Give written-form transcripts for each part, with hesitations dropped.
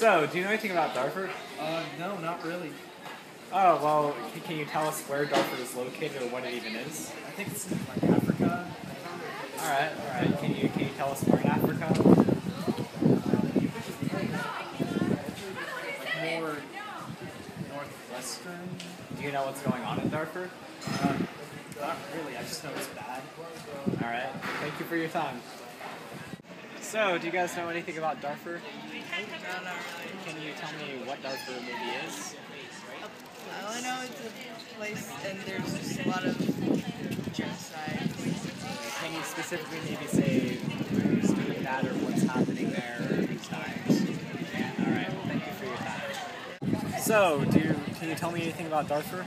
So, do you know anything about Darfur? No, not really. Oh, well, can you tell us where Darfur is located or what it even is? I think it's in like Africa. Alright. Can you tell us where in Africa? Like more northwestern. Do you know what's going on in Darfur? Not really, I just know it's bad. Alright, thank you for your time. So, do you guys know anything about Darfur? No, not really. Can you tell me what Darfur maybe is? I know it's a place and there's just a lot of genocide. Can you specifically maybe say who's doing that or what's happening there or who's dying? Alright, well, thank you for your time. So, can you tell me anything about Darfur?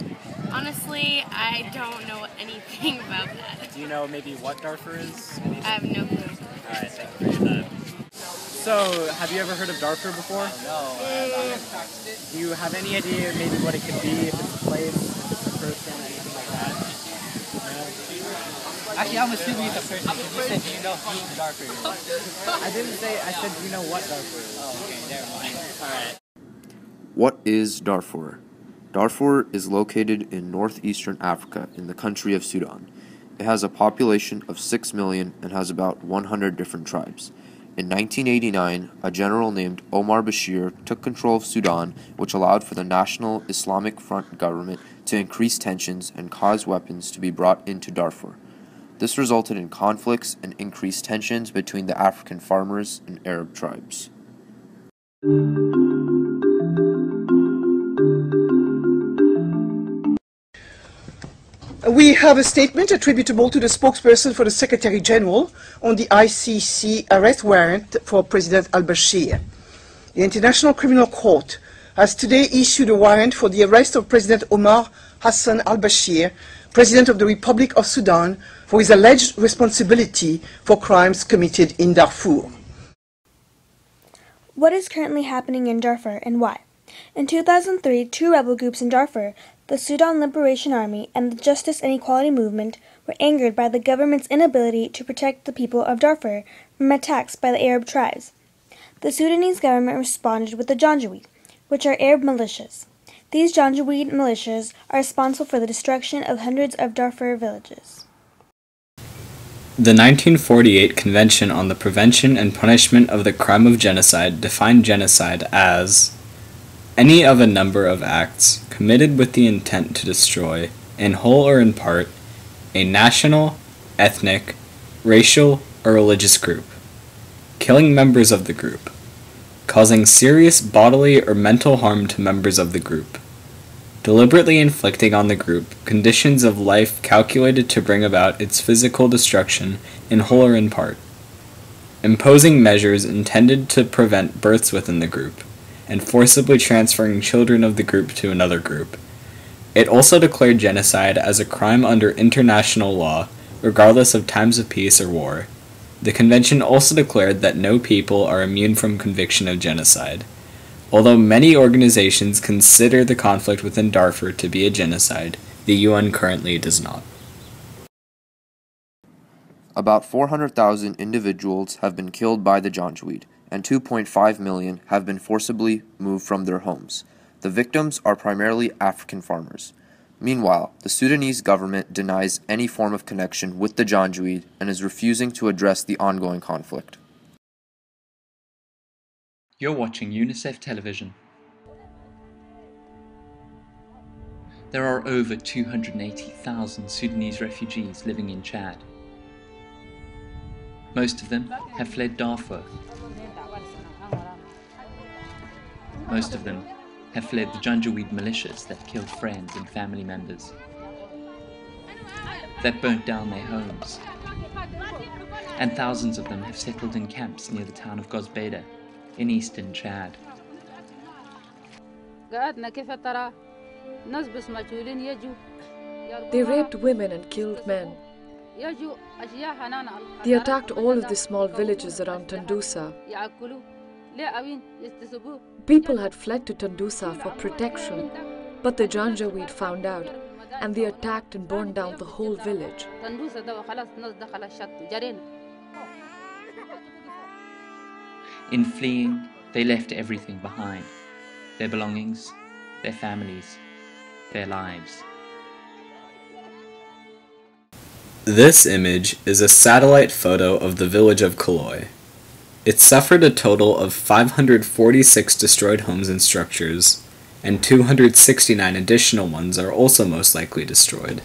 Honestly, I don't know anything about that. Do you know maybe what Darfur is? I have no clue. Alright, thank you for your time. So, have you ever heard of Darfur before? No, Do you have any idea maybe what it could be, if it's a place, if it's a person, anything like that? No? Actually, I'm assuming it's a person because you said you know who's Darfur. I didn't say, I said do you know what Darfur is. Oh, okay, never mind. Alright. What is Darfur? Darfur is located in northeastern Africa in the country of Sudan. It has a population of 6 million and has about 100 different tribes. In 1989, a general named Omar Bashir took control of Sudan, which allowed for the National Islamic Front government to increase tensions and cause weapons to be brought into Darfur. This resulted in conflicts and increased tensions between the African farmers and Arab tribes. We have a statement attributable to the spokesperson for the Secretary General on the ICC arrest warrant for President al-Bashir. The International Criminal Court has today issued a warrant for the arrest of President Omar Hassan al-Bashir, President of the Republic of Sudan, for his alleged responsibility for crimes committed in Darfur. What is currently happening in Darfur and why? In 2003, two rebel groups in Darfur, the Sudan Liberation Army and the Justice and Equality Movement, were angered by the government's inability to protect the people of Darfur from attacks by the Arab tribes. The Sudanese government responded with the Janjaweed, which are Arab militias. These Janjaweed militias are responsible for the destruction of hundreds of Darfur villages. The 1948 Convention on the Prevention and Punishment of the Crime of Genocide defined genocide as any of a number of acts committed with the intent to destroy, in whole or in part, a national, ethnic, racial, or religious group, killing members of the group, causing serious bodily or mental harm to members of the group, deliberately inflicting on the group conditions of life calculated to bring about its physical destruction in whole or in part, imposing measures intended to prevent births within the group, and forcibly transferring children of the group to another group. It also declared genocide as a crime under international law, regardless of times of peace or war. The convention also declared that no people are immune from conviction of genocide. Although many organizations consider the conflict within Darfur to be a genocide, the UN currently does not. About 400,000 individuals have been killed by the Janjaweed, and 2.5 million have been forcibly moved from their homes. The victims are primarily African farmers. Meanwhile, the Sudanese government denies any form of connection with the Janjaweed and is refusing to address the ongoing conflict. You're watching UNICEF Television. There are over 280,000 Sudanese refugees living in Chad. Most of them have fled Darfur. Most of them have fled the Janjaweed militias that killed friends and family members, that burnt down their homes. And thousands of them have settled in camps near the town of Gozbeda in eastern Chad. They raped women and killed men. They attacked all of the small villages around Tandusa. People had fled to Tandusa for protection, but the Janjaweed found out, and they attacked and burned down the whole village. In fleeing, They left everything behind. Their belongings, their families, their lives. This image is a satellite photo of the village of Kaloi. It suffered a total of 546 destroyed homes and structures, and 269 additional ones are also most likely destroyed.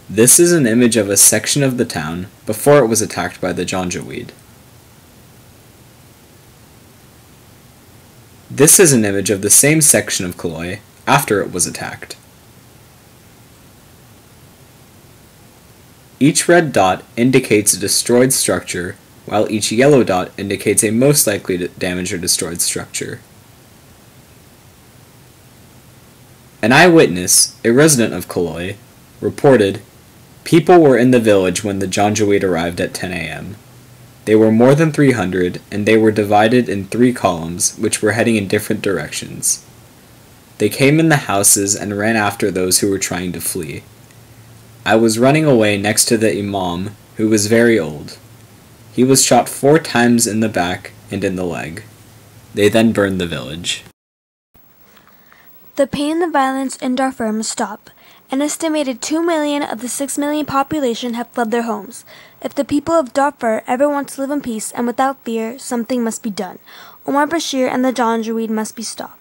This is an image of a section of the town before it was attacked by the Janjaweed. This is an image of the same section of Kaloi after it was attacked. Each red dot indicates a destroyed structure, while each yellow dot indicates a most likely damaged or destroyed structure. An eyewitness, a resident of Kaloi, reported, "People were in the village when the Janjaweed arrived at 10 a.m. They were more than 300, and they were divided in 3 columns, which were heading in different directions. They came in the houses and ran after those who were trying to flee. I was running away next to the imam, who was very old. He was shot 4 times in the back and in the leg. They then burned the village." The pain and the violence in Darfur must stop. An estimated 2 million of the 6 million population have fled their homes. If the people of Darfur ever want to live in peace and without fear, something must be done. Omar Bashir and the Janjaweed must be stopped.